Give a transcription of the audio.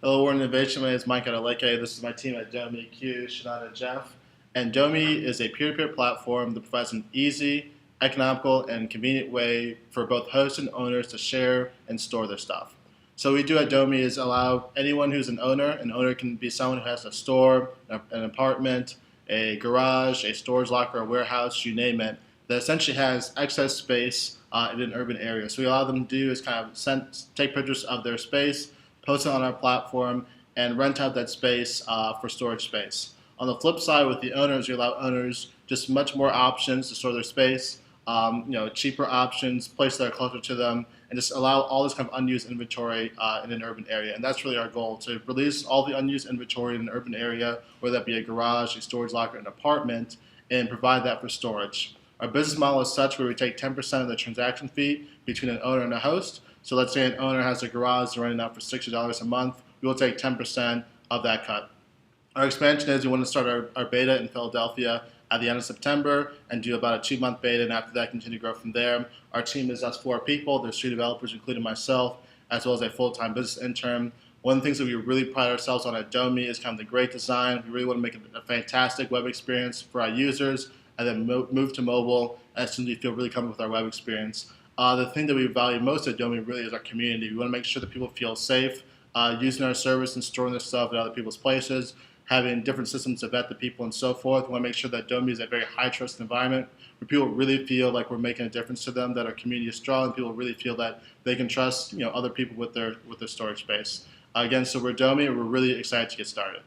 Hello, World Innovation. My name is Mike Adeleke. This is my team at Domi, Q, Shannon, and Jeff. And Domi is a peer-to-peer platform that provides an easy, economical, and convenient way for both hosts and owners to share and store their stuff. So what we do at Domi is allow anyone who's an owner can be someone who has a store, an apartment, a garage, a storage locker, a warehouse, you name it, that essentially has excess space in an urban area. So what we allow them to do is kind of take pictures of their space, post it on our platform, and rent out that space for storage space. On the flip side, with the owners, you allow owners just much more options to store their space, cheaper options, places that are closer to them, and just allow all this kind of unused inventory in an urban area. And that's really our goal, to release all the unused inventory in an urban area, whether that be a garage, a storage locker, an apartment, and provide that for storage. Our business model is such where we take 10% of the transaction fee between an owner and a host. So let's say an owner has a garage they're renting out for $60 a month. We will take 10% of that cut. Our expansion is we want to start our beta in Philadelphia at the end of September and do about a 2-month beta, and after that continue to grow from there. Our team is us 4 people. There's 3 developers, including myself, as well as a full-time business intern. One of the things that we really pride ourselves on at Domi is kind of the great design. We really want to make it a fantastic web experience for our users, and then move to mobile as soon as we feel really comfortable with our web experience. The thing that we value most at Domi really is our community. We want to make sure that people feel safe using our service and storing their stuff at other people's places, having different systems to vet the people and so forth. We want to make sure that Domi is a very high-trust environment where people really feel like we're making a difference to them, that our community is strong, and people really feel that they can trust other people with their storage space. Again, so we're Domi, and we're really excited to get started.